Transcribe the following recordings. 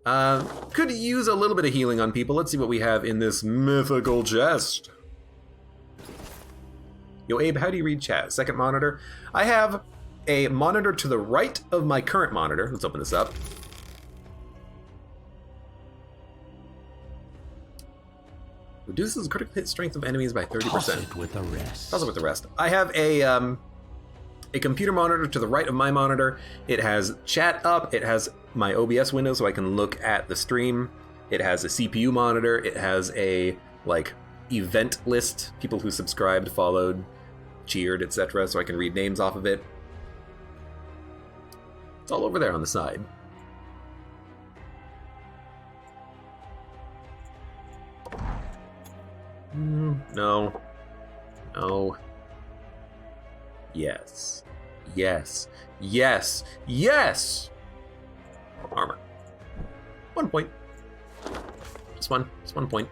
Could use a little bit of healing on people. Let's see what we have in this mythical chest. Yo, Abe, how do you read chat? Second monitor. I have a monitor to the right of my current monitor. Let's open this up. Reduces critical hit strength of enemies by 30%. Toss it with the rest. Toss it with the rest. I have a computer monitor to the right of my monitor. It has chat up. It has my OBS window so I can look at the stream. It has a CPU monitor. It has a event list, people who subscribed, followed, cheered, etc. so I can read names off of it. It's all over there on the side. No. No. Yes. Yes. Yes. Yes! Armor. 1 point. Just one. Just 1 point.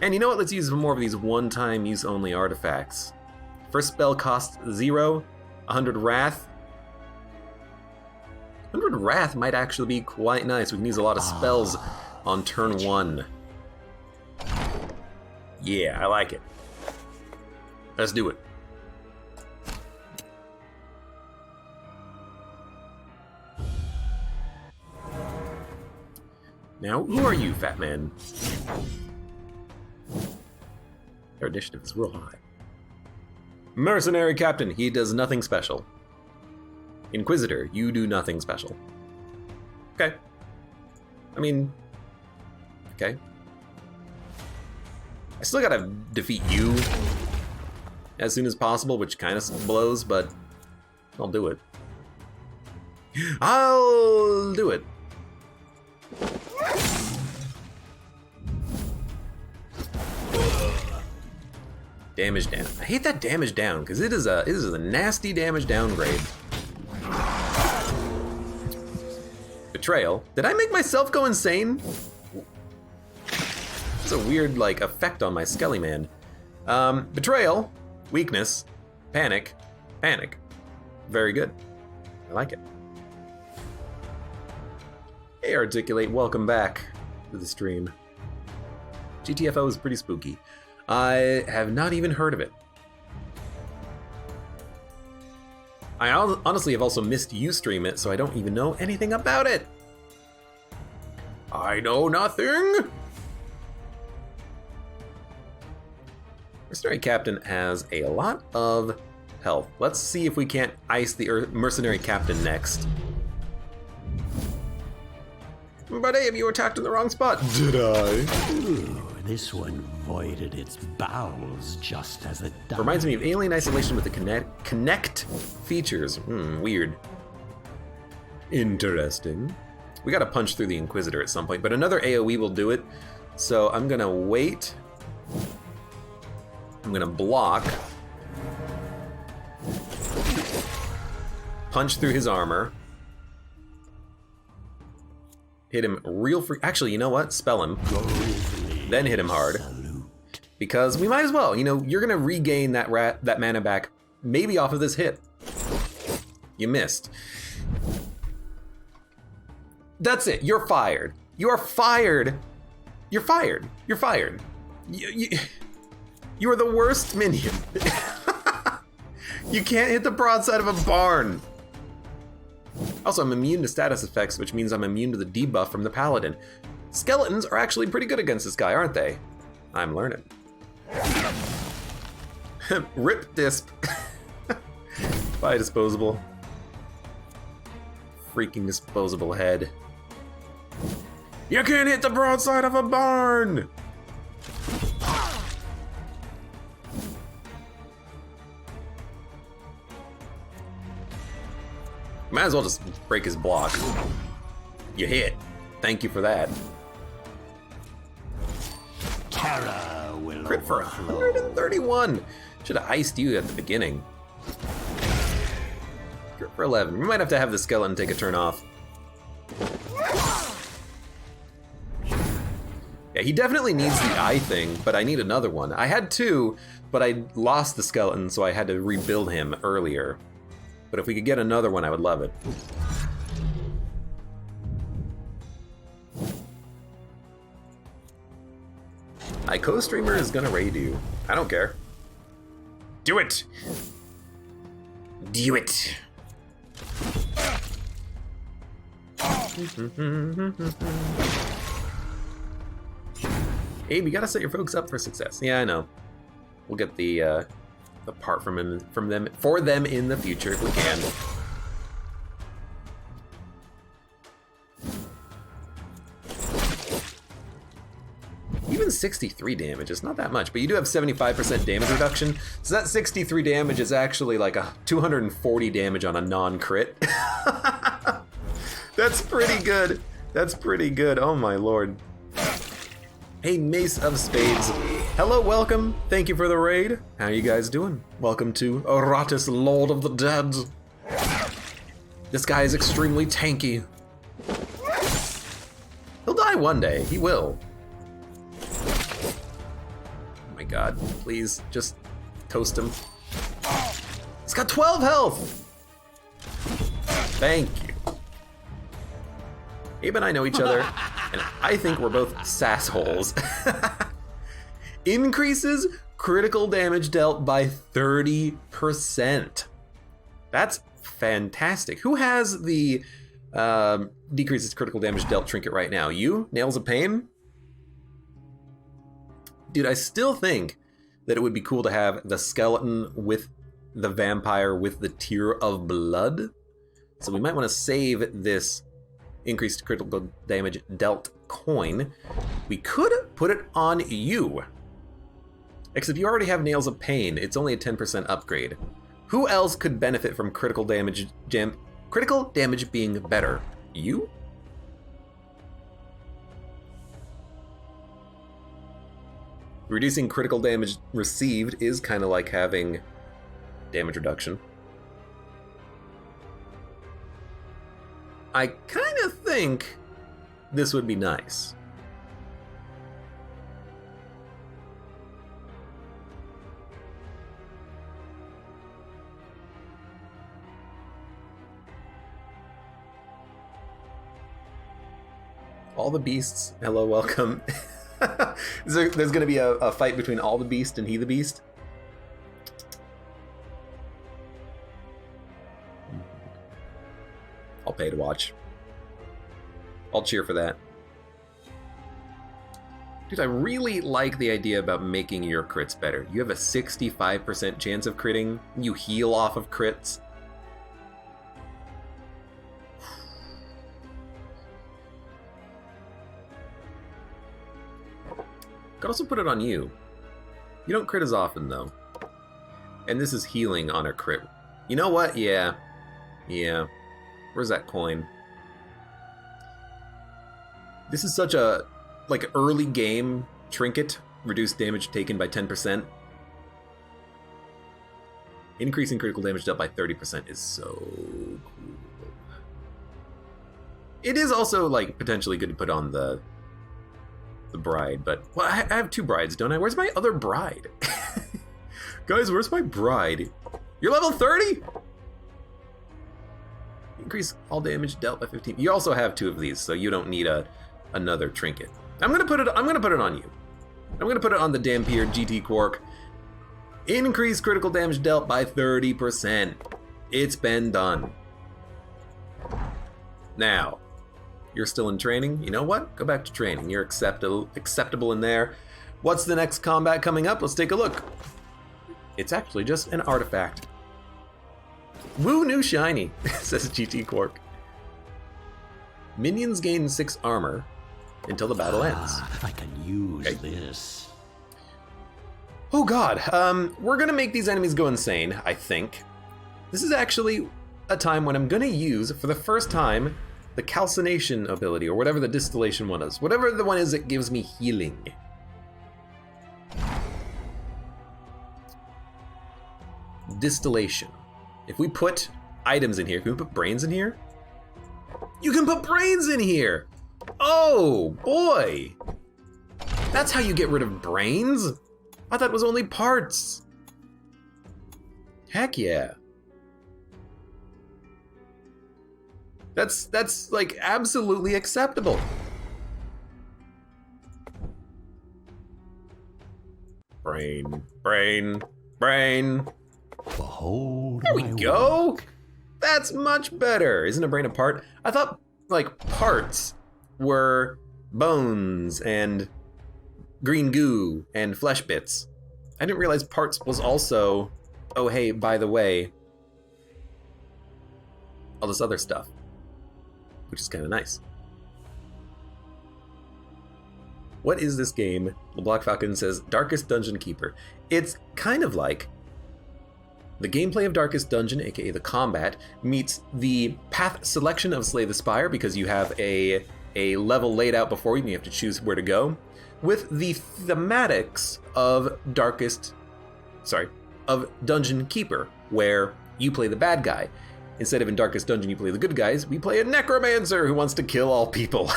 And you know what? Let's use more of these one-time use only artifacts. First spell costs 0. 100 Wrath. 100 Wrath might actually be quite nice. We can use a lot of spells on turn 1. Yeah, I like it. Let's do it. Now, who are you, fat man? Their initiative is real high. Mercenary Captain, he does nothing special. Inquisitor, you do nothing special. Okay. I mean, okay. I still gotta defeat you as soon as possible, which kind of blows, but I'll do it. I'll do it. Damage down. I hate that damage down because it is a nasty damage downgrade. Betrayal. Did I make myself go insane? It's a weird effect on my Skelly man. Betrayal, weakness, panic, panic. Very good. I like it. Hey Articulate, welcome back to the stream. GTFO is pretty spooky. I have not even heard of it. I honestly have also missed you stream it, so I don't even know anything about it. I know nothing! Mercenary Captain has a lot of health. Let's see if we can't ice the Mercenary Captain next. But Abe, you attacked in the wrong spot. Did I? Ooh, this one voided its bowels just as it died. Reminds me of Alien Isolation with the connect features. Weird. Interesting. We gotta punch through the Inquisitor at some point, but another AoE will do it. So I'm gonna wait. I'm gonna block. Punch through his armor. Hit him real free. Actually, you know what? Spell him. Then hit him hard. Because we might as well. You know, you're gonna regain that mana back, maybe off of this hit. You missed. That's it. You're fired. You are fired. You're fired. You're fired. You are the worst minion. You can't hit the broadside of a barn. Also, I'm immune to status effects, which means I'm immune to the debuff from the paladin. Skeletons are actually pretty good against this guy, aren't they? I'm learning. Rip disp. Bye, disposable. Freaking disposable head. You can't hit the broadside of a barn! Might as well just break his block. You hit. Thank you for that. Terror will Crit for 131. Should have iced you at the beginning. Crit for 11. We might have to have the skeleton take a turn off. Yeah, he definitely needs the eye thing, but I need another one. I had two, but I lost the skeleton, so I had to rebuild him earlier. But if we could get another one, I would love it. My co-streamer is gonna raid you. I don't care. Do it! Do it! Abe, you gotta set your folks up for success. Yeah, I know. We'll get the part from them for them in the future if we can. Even 63 damage is not that much, but you do have 75% damage reduction, so that 63 damage is actually like a 240 damage on a non-crit. That's pretty good. That's pretty good. Oh my lord. Hey, Mace of Spades. Hello, welcome. Thank you for the raid. How you guys doing? Welcome to Iratus, Lord of the Dead. This guy is extremely tanky. He'll die one day. He will. Oh my god. Please, just toast him. He's got 12 health! Thank you. Abe and I know each other, and I think we're both sassholes. Increases critical damage dealt by 30%. That's fantastic. Who has the decreases critical damage dealt trinket right now? You? Nails of Pain? Dude, I still think that it would be cool to have the skeleton with the vampire with the tear of blood. So we might want to save this increased critical damage dealt coin. We could put it on you. Except you already have Nails of Pain. It's only a 10% upgrade. Who else could benefit from critical damage being better? You? Reducing critical damage received is kind of like having damage reduction. I kind of think this would be nice. All the beasts, hello, welcome. There's going to be a fight between all the beast and he the beast. I'll pay to watch. I'll cheer for that. Dude, I really like the idea about making your crits better. You have a 65% chance of critting. You heal off of crits. Could also put it on you. You don't crit as often, though. And this is healing on a crit. You know what? Yeah. Yeah. Where's that coin? This is such a, like, early game trinket. Reduced damage taken by 10%. Increasing critical damage dealt by 30% is so cool. It is also, like, potentially good to put on the bride, but... Well, I have two brides, don't I? Where's my other bride? Guys, where's my bride? You're level 30? Increase all damage dealt by 15. You also have two of these, so you don't need another trinket. I'm gonna put it on you. I'm gonna put it on the Dampier GT Quark. Increase critical damage dealt by 30%. It's been done. Now, you're still in training. You know what? Go back to training. You're acceptable in there. What's the next combat coming up? Let's take a look. It's actually just an artifact. Woo, new shiny, says GT Quark. Minions gain 6 armor until the battle ends. I can use this. Oh god, we're gonna make these enemies go insane, I think. This is actually a time when I'm gonna use, for the first time, the calcination ability, or whatever the distillation one is. Whatever the one is that gives me healing. Distillation. If we put items in here, can we put brains in here? You can put brains in here! Oh, boy! That's how you get rid of brains? I thought it was only parts. Heck yeah. That's like absolutely acceptable. Brain, brain, brain. Behold There we my go. work. That's much better. Isn't a brain a part? I thought, like, parts were bones and green goo and flesh bits. I didn't realize parts was also, oh hey, by the way, all this other stuff, which is kind of nice. What is this game? The Black Falcon says, Darkest Dungeon Keeper. It's kind of like the gameplay of Darkest Dungeon, aka the combat, meets the path selection of Slay the Spire, because you have a level laid out before you and you have to choose where to go, with the thematics of Dungeon Keeper, where you play the bad guy. Instead of in Darkest Dungeon you play the good guys, we play a necromancer who wants to kill all people.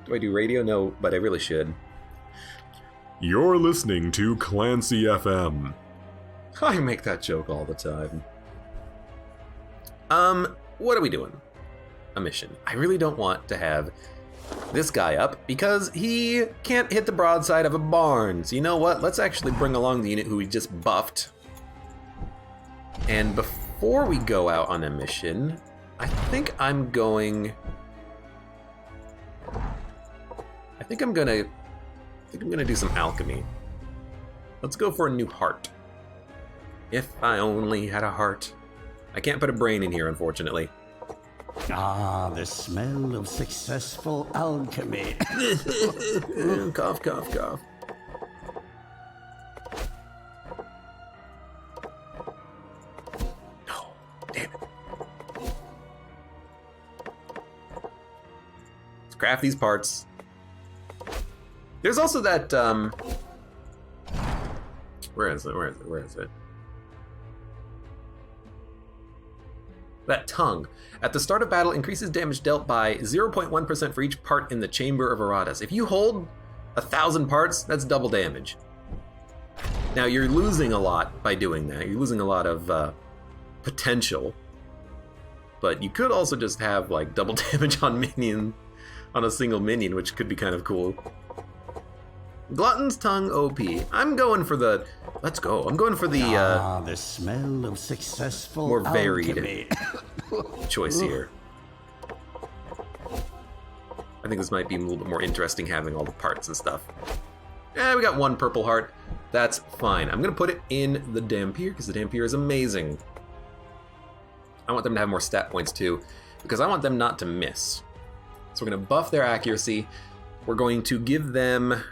Do I do radio? No, but I really should. You're listening to Clancy FM. I make that joke all the time. What are we doing? A mission. I really don't want to have this guy up because he can't hit the broadside of a barn. So you know what? Let's actually bring along the unit who we just buffed. And before we go out on a mission, I think I'm gonna do some alchemy. Let's go for a new heart. If I only had a heart. I can't put a brain in here, unfortunately. Ah, the smell of successful alchemy. Cough, cough, cough. No, damn it. Let's craft these parts. There's also that, where is it? That tongue. At the start of battle, increases damage dealt by 0.1% for each part in the chamber of Iratus. If you hold 1,000 parts, that's double damage. Now, you're losing a lot by doing that. You're losing a lot of potential. But you could also just have, like, double damage on a single minion, which could be kind of cool. Glutton's Tongue OP. I'm going for the... Let's go. I'm going for the... the smell of successful more varied alchemy. choice here. I think this might be a little bit more interesting having all the parts and stuff. Yeah, we got one purple heart. That's fine. I'm going to put it in the Dampier because the Dampier is amazing. I want them to have more stat points too because I want them not to miss. So we're going to buff their accuracy. We're going to give them...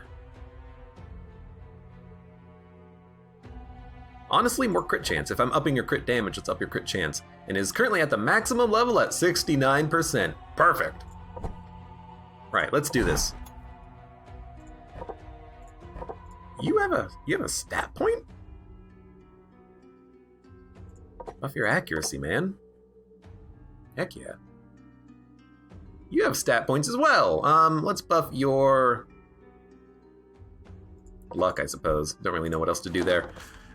honestly, more crit chance. If I'm upping your crit damage, let's up your crit chance. And is currently at the maximum level at 69%. Perfect. Right, let's do this. You have a stat point? Buff your accuracy, man. Heck yeah. You have stat points as well. Let's buff your luck, I suppose. Don't really know what else to do there.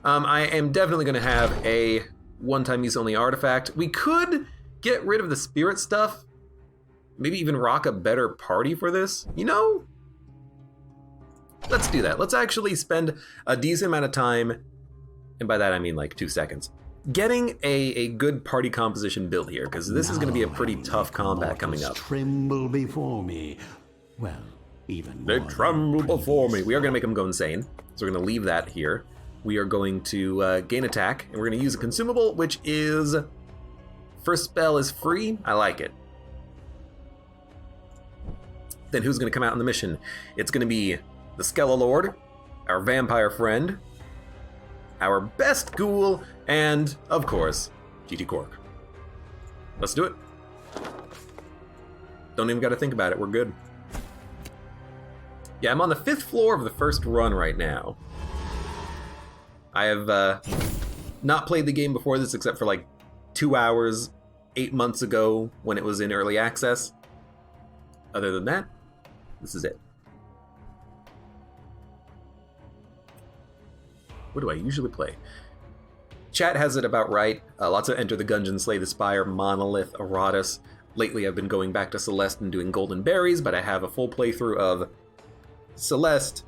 I am definitely going to have a one-time use only artifact. We could get rid of the spirit stuff. Maybe even rock a better party for this. You know? Let's do that. Let's actually spend a decent amount of time, and by that I mean like 2 seconds, getting a good party composition built here, because this is going to be a pretty tough combat coming up. Tremble before me. Well, even They more tremble than before me. praise. We are going to make them go insane, so we're going to leave that here. We are going to gain attack, and we're going to use a consumable, which is... first spell is free. I like it. Then who's going to come out on the mission? It's going to be the Skelelord, our vampire friend, our best ghoul, and, of course, GT Cork. Let's do it. Don't even got to think about it. We're good. Yeah, I'm on the 5th floor of the first run right now. I have not played the game before this except for like 2 hours 8 months ago when it was in early access. Other than that, this is it. What do I usually play? Chat has it about right. Lots of Enter the Gungeon, Slay the Spire, Monolith, Iratus. Lately I've been going back to Celeste and doing Golden Berries, but I have a full playthrough of Celeste,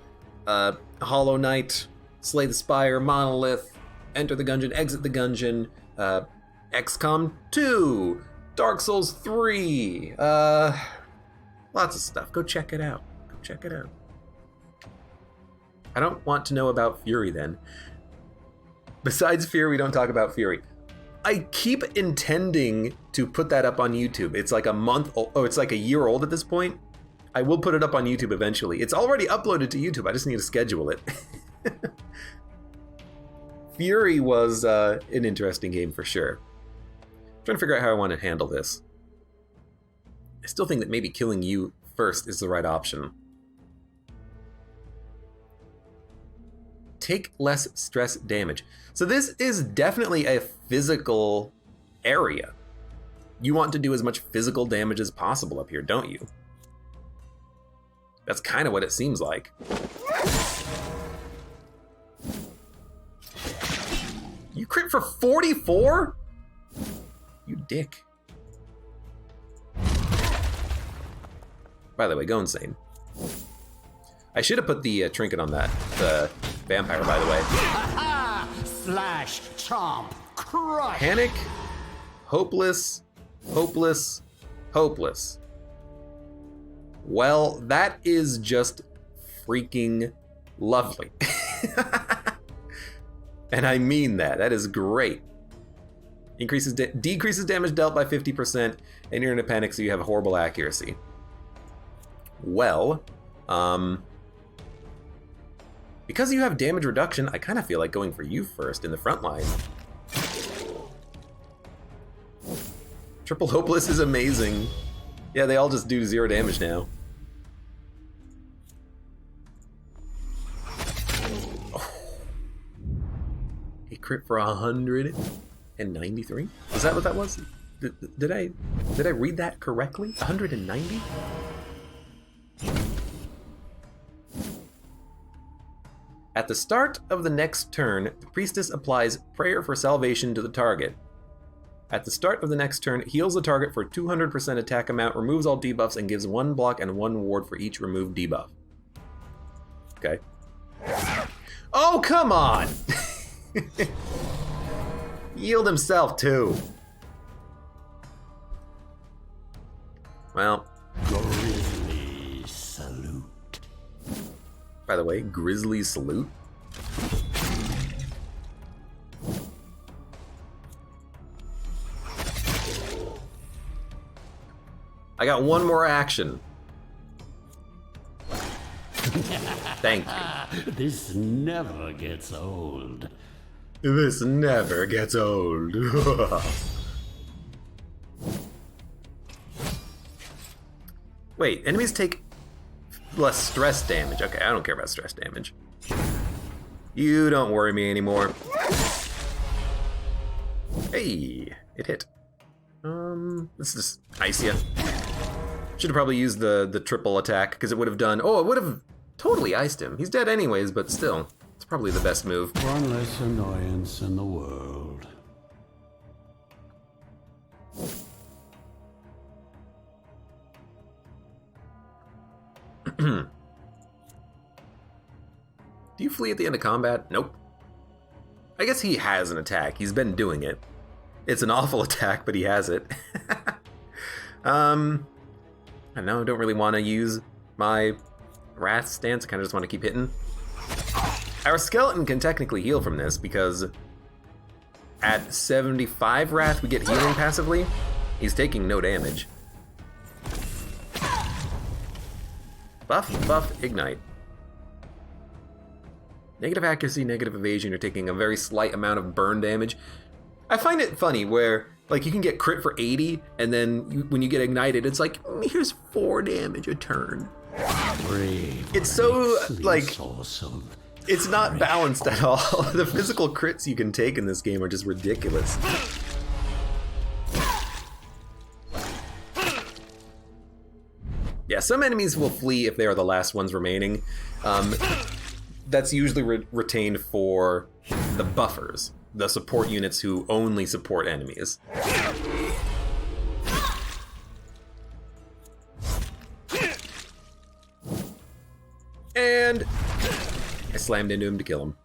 Hollow Knight, Slay the Spire, Monolith, Enter the Gungeon, Exit the Gungeon, XCOM 2, Dark Souls 3, lots of stuff. Go check it out. Go check it out. I don't want to know about Fury then. Besides Fury, we don't talk about Fury. I keep intending to put that up on YouTube. It's like a month old. Oh, it's like a year old at this point. I will put it up on YouTube eventually. It's already uploaded to YouTube. I just need to schedule it. Fury was an interesting game for sure. I'm trying to figure out how I want to handle this. I still think that maybe killing you first is the right option. Take less stress damage. So this is definitely a physical area. You want to do as much physical damage as possible up here, don't you? That's kind of what it seems like. You crit for 44? You dick. By the way, go insane. I should have put the trinket on that, the vampire, by the way. Slash, chomp, crush. Panic, hopeless, hopeless, hopeless. Well, that is just freaking lovely. And I mean that. That is great. Decreases damage dealt by 50%, and you're in a panic, so you have horrible accuracy. Well, because you have damage reduction, I kind of feel like going for you first in the front line. Triple Hopeless is amazing. Yeah, they all just do 0 damage now. Oh. A crit for 193? Is that what that was? Did I read that correctly? 190? At the start of the next turn, the priestess applies prayer for salvation to the target. At the start of the next turn, heals the target for 200% attack amount, removes all debuffs, and gives 1 block and 1 ward for each removed debuff. Okay. Oh, come on! Healed himself, too. Well. Grizzly salute. By the way, Grizzly salute. I got one more action. Thank you. This never gets old. This never gets old. Wait, enemies take less stress damage. Okay, I don't care about stress damage. You don't worry me anymore. Hey, it hit. Let's just ice ya. Should have probably used the triple attack, because it would have done... Oh, it would have totally iced him. He's dead anyways, but still. It's probably the best move. One less annoyance in the world. Do you flee at the end of combat? Nope. I guess he has an attack. He's been doing it. It's an awful attack, but he has it. I know, I don't really want to use my Wrath stance. I kind of just want to keep hitting. Our skeleton can technically heal from this, because at 75 Wrath, we get healing passively. He's taking no damage. Buff, buff, ignite. Negative accuracy, negative evasion, you're taking a very slight amount of burn damage. I find it funny where, like, you can get crit for 80, and then when you get ignited, it's like, here's 4 damage a turn. It's so, like, it's not balanced at all. The physical crits you can take in this game are just ridiculous. Yeah, some enemies will flee if they are the last ones remaining. That's usually retained for the buffers, the support units who only support enemies. And I slammed into him to kill him.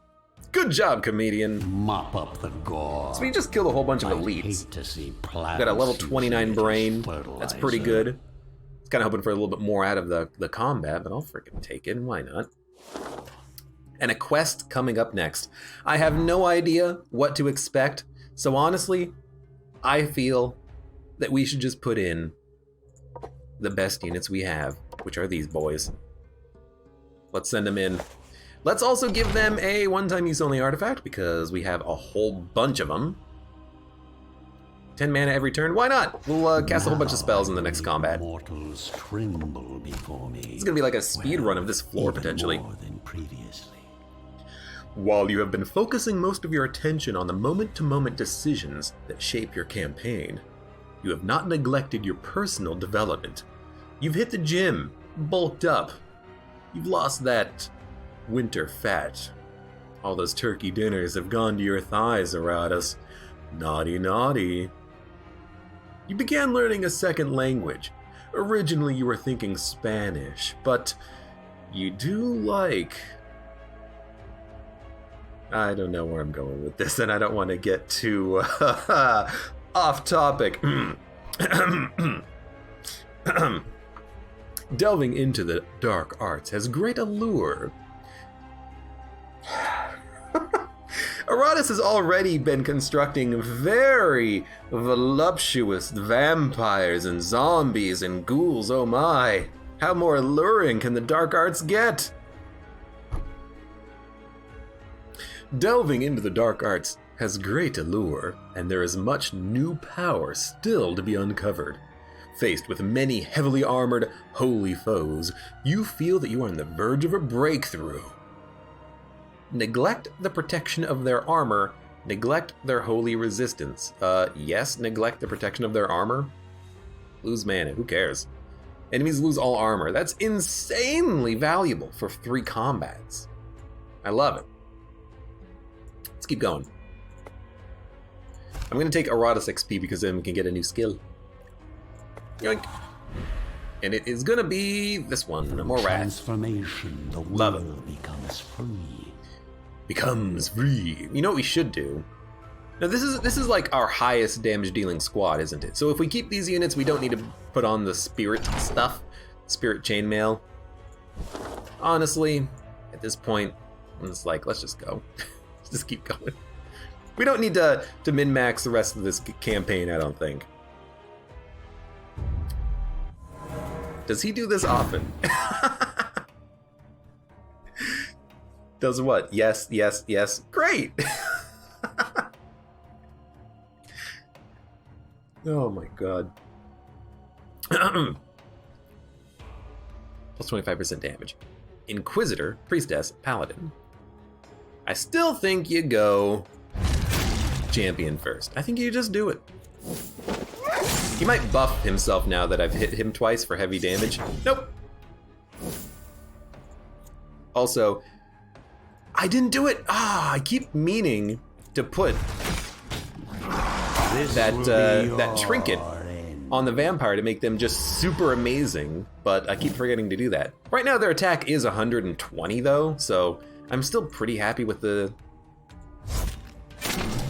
Good job, comedian. Mop up the gore. So we just killed a whole bunch of I'd elites. hate to see Got a level 29 brain. That's pretty good. I was kind of hoping for a little bit more out of the combat, but I'll freaking take it. Why not? And a quest coming up next. I have no idea what to expect, so honestly, I feel that we should just put in the best units we have, which are these boys. Let's send them in. Let's also give them a one-time use only artifact because we have a whole bunch of them. 10 mana every turn. Why not? We'll cast a whole bunch of spells in the next combat. Mortals tremble before me. It's gonna be like a speed run of this floor potentially. More than previously. While you have been focusing most of your attention on the moment-to-moment decisions that shape your campaign, you have not neglected your personal development. You've hit the gym, bulked up. You've lost that winter fat. All those turkey dinners have gone to your thighs, Iratus. Naughty, naughty. You began learning a second language. Originally you were thinking Spanish, but you do like... I don't know where I'm going with this, and I don't want to get too off topic. Delving into the dark arts has great allure. Iratus has already been constructing very voluptuous vampires and zombies and ghouls, oh my. How more alluring can the dark arts get? Delving into the dark arts has great allure, and there is much new power still to be uncovered. Faced with many heavily armored, holy foes, you feel that you are on the verge of a breakthrough. Neglect the protection of their armor, neglect their holy resistance. Yes, neglect the protection of their armor. Lose mana, who cares? Enemies lose all armor. That's insanely valuable for 3 combats. I love it. Let's keep going. I'm gonna take Iratus XP because then we can get a new skill. Yoink. And it is gonna be this one, more wrath. Transformation, the Love it. world becomes free. Becomes free. You know what we should do? Now this is like our highest damage dealing squad, isn't it? So if we keep these units, we don't need to put on the spirit stuff, spirit chainmail. Honestly, at this point, I'm just like, let's just go. Let's just keep going. We don't need to min-max the rest of this campaign, I don't think. Does he do this often? Does what? Yes, yes, yes. Great! Oh my god. Plus 25% damage. Inquisitor, Priestess, Paladin. I still think you go champion first. I think you just do it. He might buff himself now that I've hit him twice for heavy damage. Nope. Also, I didn't do it. I keep meaning to put that trinket on the vampire to make them just super amazing, but I keep forgetting to do that. Right now their attack is 120 though, so I'm still pretty happy with the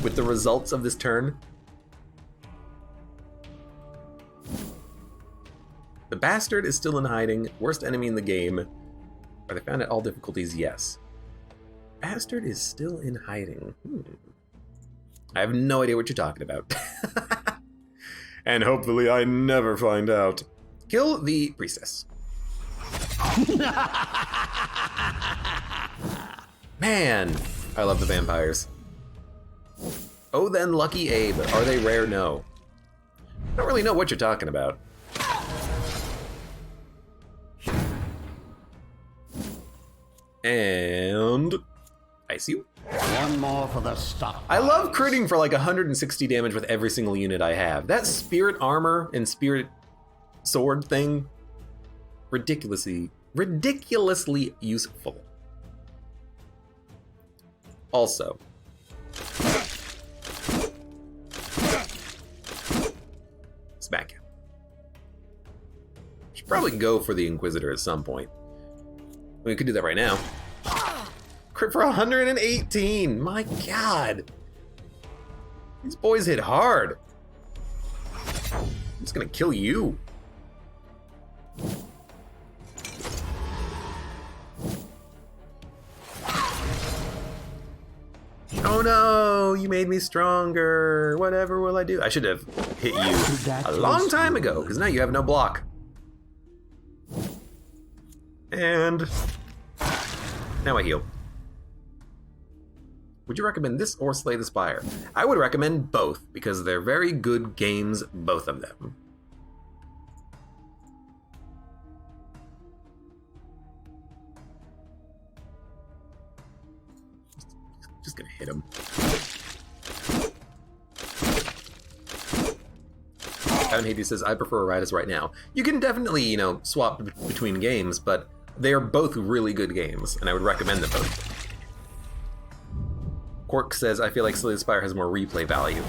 results of this turn. The bastard is still in hiding. Worst enemy in the game. Are they found at all difficulties? Yes. Bastard is still in hiding. I have no idea what you're talking about. And hopefully I never find out. Kill the priestess. Man, I love the vampires. Oh, then lucky Abe. Are they rare? No. I don't really know what you're talking about. And ice you. One more for the stock. I love critting for like 160 damage with every single unit I have. That spirit armor and spirit sword thing, ridiculously useful. Also, smack you. Should probably go for the Inquisitor at some point. We could do that right now. Crit for 118. My god. These boys hit hard. I'm just gonna kill you. Oh no, you made me stronger. Whatever will I do? I should have hit you a long time ago, because now you have no block. And now I heal. Would you recommend this or Slay the Spire? I would recommend both, because they're very good games, both of them. Just gonna hit him. Evan Hades says, I prefer Iratus right now. You can definitely, you know, swap between games, but they are both really good games, and I would recommend them both. Quark says, I feel like Slay the Spire has more replay value.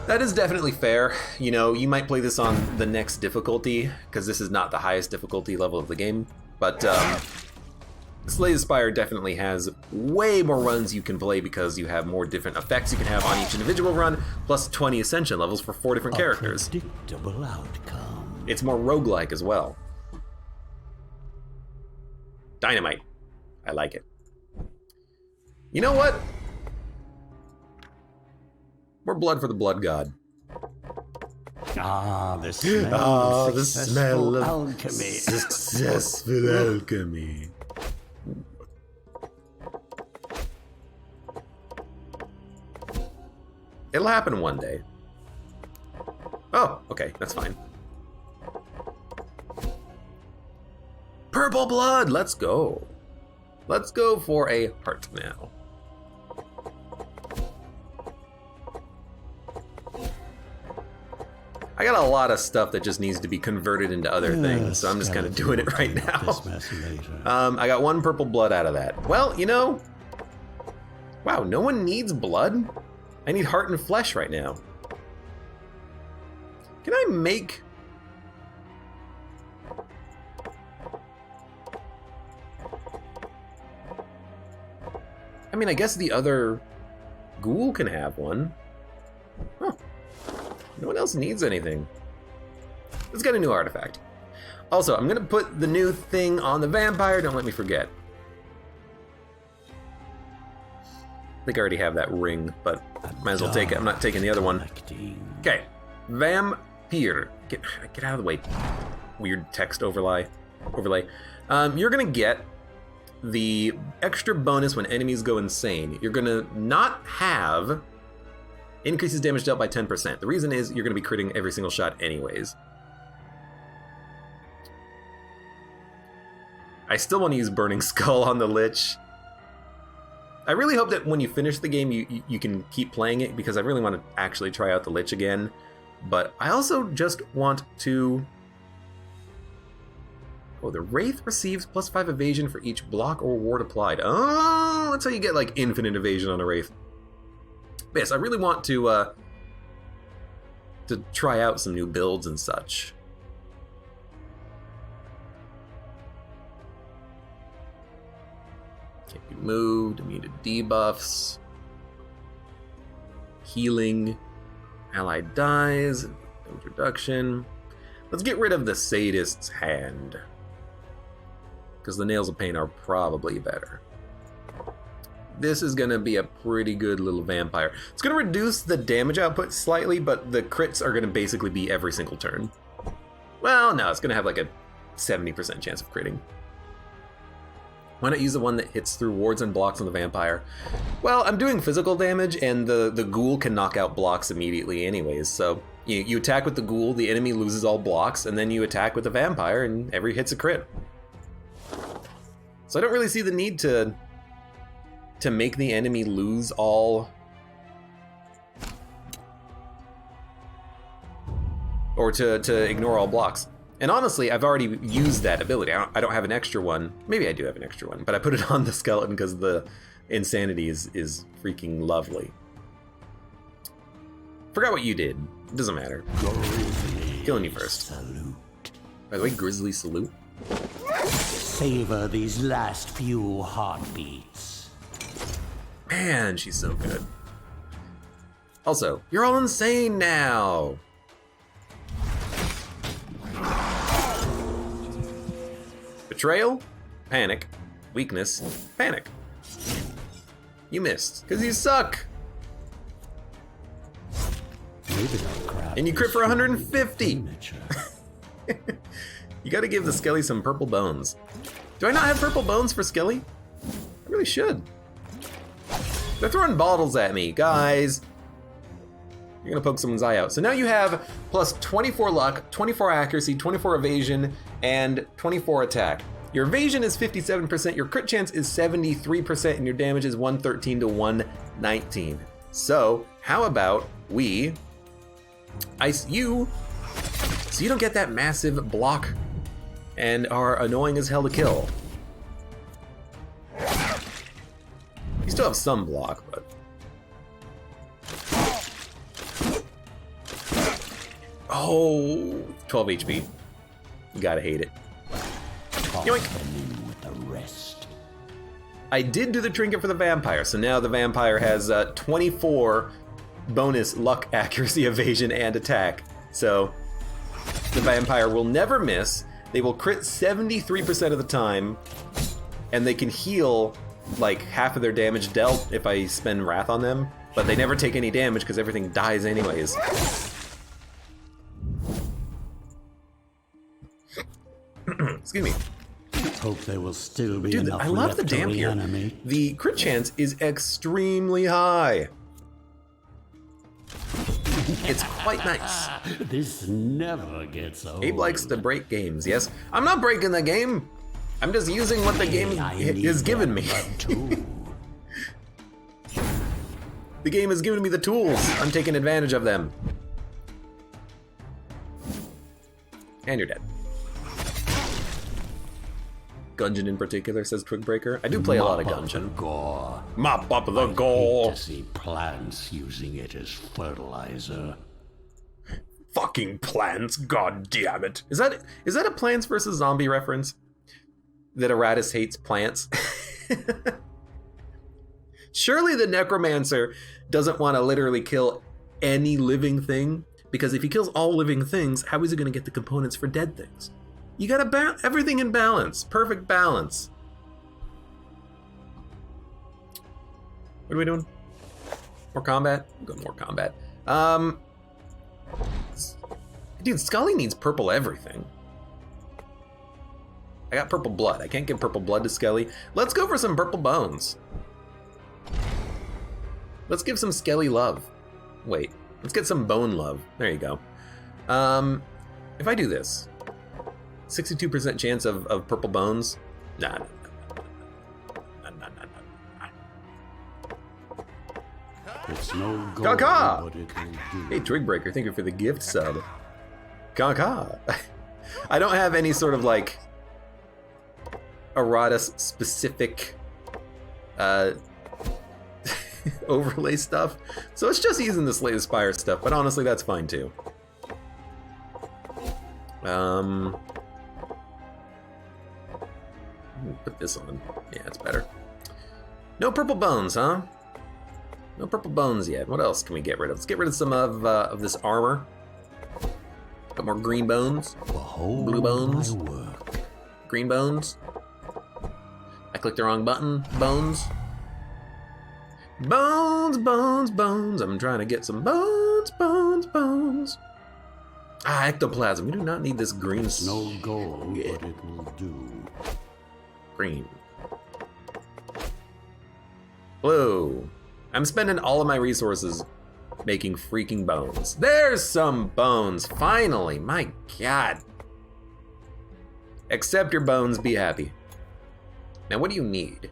That is definitely fair. You know, you might play this on the next difficulty, because this is not the highest difficulty level of the game, but Slay the Spire definitely has way more runs you can play because you have more different effects you can have on each individual run, plus 20 Ascension levels for 4 different characters. Predictable outcome. It's more roguelike as well. Dynamite. I like it. You know what? More blood for the blood god. Ah, the smell of alchemy. Successful alchemy. It'll happen one day. Oh, okay, that's fine. Purple blood, let's go. Let's go for a heart now. I got a lot of stuff that just needs to be converted into other things, so I'm just kind of doing it right now. I got 1 purple blood out of that. Well, you know, wow, no one needs blood. I need heart and flesh right now. Can I make... I mean, I guess the other ghoul can have one. Huh. No one else needs anything. Let's get a new artifact. Also, I'm gonna put the new thing on the vampire, don't let me forget. I think I already have that ring, but might as well take it. I'm not taking the other one. Okay, vampire. Get out of the way. Weird text overlay. You're gonna get the extra bonus when enemies go insane. You're gonna not have increases damage dealt by 10%. The reason is you're gonna be critting every single shot anyways. I still want to use Burning Skull on the Lich. I really hope that when you finish the game, you can keep playing it, because I really want to actually try out the Lich again. But I also just want to... Oh, the Wraith receives +5 evasion for each block or ward applied. Oh, that's how you get, like, infinite evasion on a Wraith. But yes, I really want to try out some new builds and such. Can't be moved, immune to debuffs. Healing. Ally dies. Damage reduction. Let's get rid of the Sadist's Hand, because the Nails of Pain are probably better. This is going to be a pretty good little vampire. It's going to reduce the damage output slightly, but the crits are going to basically be every single turn. Well, no, it's going to have like a 70% chance of critting. Why not use the one that hits through wards and blocks on the vampire? Well, I'm doing physical damage, and the ghoul can knock out blocks immediately anyways, so you attack with the ghoul, the enemy loses all blocks, and then you attack with the vampire, and every hit's a crit. So I don't really see the need to make the enemy lose all... or to ignore all blocks. And honestly, I've already used that ability. I don't have an extra one. Maybe I do have an extra one, but I put it on the skeleton because the insanity is freaking lovely. Forgot what you did. It doesn't matter. Killing you first. Salute. By the way, Grizzly salute. Savor these last few heartbeats. Man, she's so good. Also, you're all insane now. Betrayal, panic, weakness, panic. You missed, because you suck. And you crit for 150. You gotta give the Skelly some purple bones. Do I not have purple bones for Skelly? I really should. They're throwing bottles at me, guys. You're gonna poke someone's eye out. So now you have plus 24 luck, 24 accuracy, 24 evasion, and 24 attack. Your evasion is 57%, your crit chance is 73%, and your damage is 113 to 119. So how about we ice you so you don't get that massive block and are annoying as hell to kill. You still have some block, but... Oh, 12 HP. You gotta hate it. Yoink. I did do the trinket for the vampire, so now the vampire has 24 bonus luck, accuracy, evasion, and attack. So the vampire will never miss. They will crit 73% of the time, and they can heal like half of their damage dealt if I spend Wrath on them, but they never take any damage because everything dies anyways. Excuse me. Hope there will still be Dude, enough I love left the to damp here. reanimate. The crit chance is extremely high. It's quite nice. This never gets old. Abe likes to break games, yes? I'm not breaking the game. I'm just using what the game has given me. The game has given me the tools. I'm taking advantage of them. And you're dead. Gungeon in particular, says Twigbreaker. I do play a lot of Gungeon. Gore. Mop up the Hate gore. to see plants using it as fertilizer. Fucking plants, god damn it. Is that a Plants vs. Zombie reference? That Iratus hates plants? Surely the necromancer doesn't want to literally kill any living thing, because if he kills all living things, how is he going to get the components for dead things? You gotta everything in balance, perfect balance. What are we doing? More combat? I'm going more combat. Dude, Scully needs purple everything. I got purple blood. I can't give purple blood to Skelly. Let's go for some purple bones. Let's give some Skelly love. Wait, let's get some bone love. There you go. If I do this, 62% chance of purple bones. Nah. It's no gold, Caw-caw! but it will do. Hey, Twigbreaker, thank you for the gift sub. Caw-caw. I don't have any sort of like Iratus specific overlay stuff, so it's just using the Slay the Spire stuff, but honestly that's fine too. Put this on. Yeah, it's better. No purple bones, huh? No purple bones yet. What else can we get rid of? Let's get rid of some of this armor. Got more green bones. Behold Blue bones. my work. Green bones. I clicked the wrong button. Bones. Bones, bones, bones. I'm trying to get some bones, bones, bones. Ah, ectoplasm. We do not need this green. It's no gold, but it will do. Green. Blue. I'm spending all of my resources making freaking bones. There's some bones, finally. My God. Accept your bones, be happy. Now, what do you need?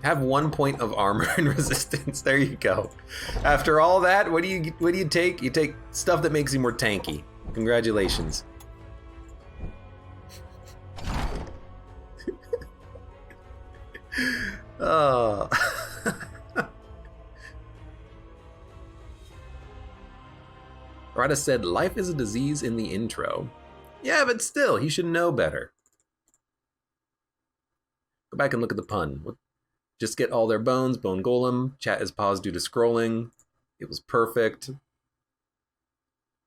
Have 1 point of armor and resistance. There you go. After all that, what do you take? You take stuff that makes you more tanky. Congratulations. Oh. Rada said, life is a disease in the intro. Yeah, but still, he should know better. Go back and look at the pun. Just get all their bones, bone golem. Chat is paused due to scrolling. It was perfect.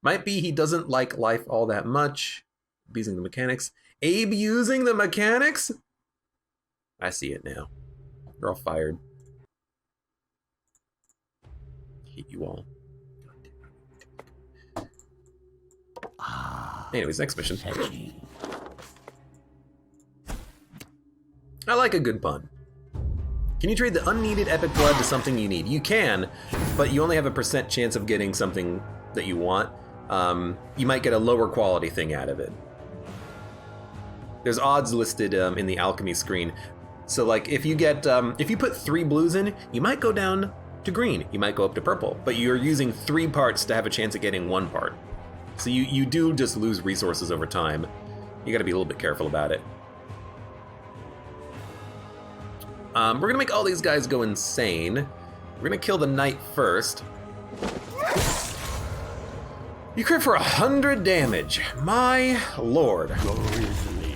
Might be he doesn't like life all that much. Abusing the mechanics. Abe using the mechanics? I see it now. You're all fired. Hate you all. Anyways, next mission. I like a good pun. Can you trade the unneeded epic blood to something you need? You can, but you only have a % chance of getting something that you want. You might get a lower quality thing out of it. There's odds listed in the alchemy screen. So like if you get, if you put 3 blues in, you might go down to green. You might go up to purple, but you're using 3 parts to have a chance at getting 1 part. So you do just lose resources over time. You gotta be a little bit careful about it. We're gonna make all these guys go insane. We're gonna kill the knight first. You crit for 100 damage. My lord.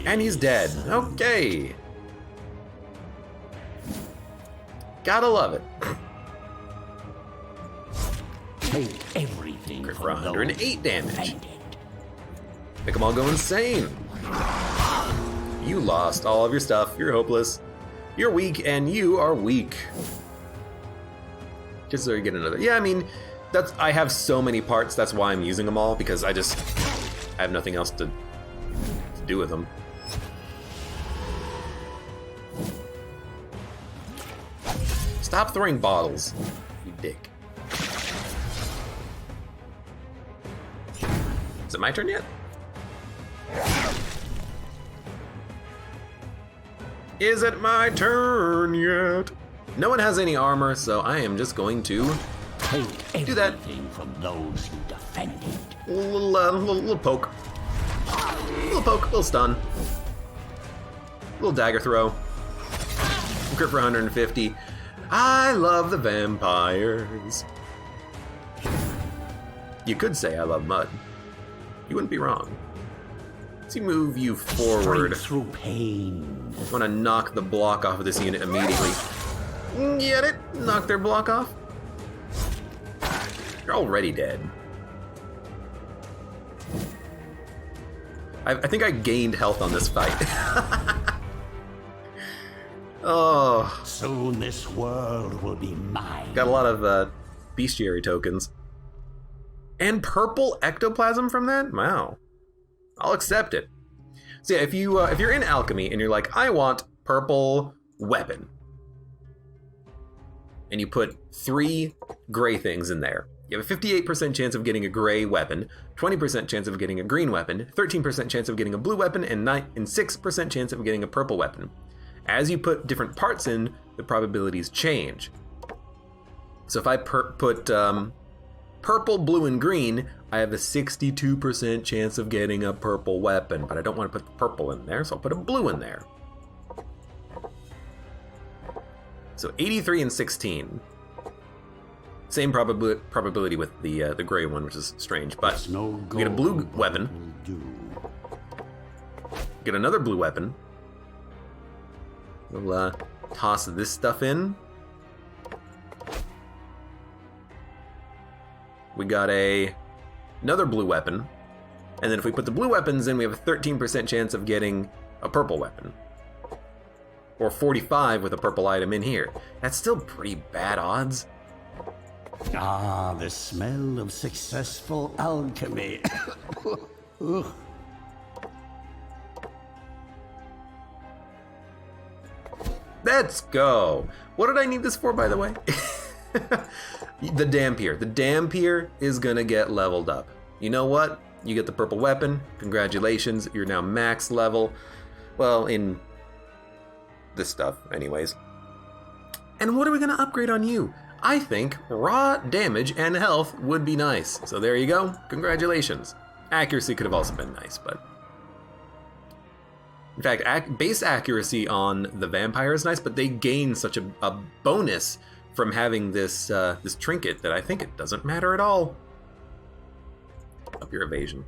And he's dead. Okay. Gotta love it. Take everything Crit for 108 damage. Make them all go insane. You lost all of your stuff. You're hopeless. You're weak, and you are weak. Just so you get another. Yeah, I mean, I have so many parts. That's why I'm using them all, because I have nothing else to do with them. Stop throwing bottles, you dick. Is it my turn yet? Is it my turn yet? No one has any armor, so I am just going to do that. From those who defend it. Little poke. Little poke, little stun. Little dagger throw. Crit for 150. I love the vampires. You could say I love mud. You wouldn't be wrong. Let's move you forward. Through pain. I want to knock the block off of this unit immediately. Get it? Knock their block off. You're already dead. I think I gained health on this fight. Oh. Soon this world will be mine. Got a lot of bestiary tokens. And purple ectoplasm from that? Wow. I'll accept it. So yeah, if you're in alchemy and you're like, I want purple weapon, and you put 3 gray things in there, you have a 58% chance of getting a gray weapon, 20% chance of getting a green weapon, 13% chance of getting a blue weapon, and 6% chance of getting a purple weapon. As you put different parts in, the probabilities change. So if I put purple, blue, and green, I have a 62% chance of getting a purple weapon, but I don't want to put the purple in there, so I'll put a blue in there. So 83 and 16. Same probability with the gray one, which is strange, but we get a blue weapon. Get another blue weapon. We'll toss this stuff in. We got another blue weapon. And then if we put the blue weapons in, we have a 13% chance of getting a purple weapon. Or 45 with a purple item in here. That's still pretty bad odds. Ah, the smell of successful alchemy. Let's go. What did I need this for, by the way? The Dampier. The Dampier is gonna get leveled up. You know what? You get the purple weapon. Congratulations, you're now max level. Well, in this stuff, anyways. And what are we gonna upgrade on you? I think raw damage and health would be nice. So there you go. Congratulations. Accuracy could have also been nice, but... In fact, base accuracy on the vampire is nice, but they gain such a bonus from having this trinket that I think it doesn't matter at all. Up your evasion.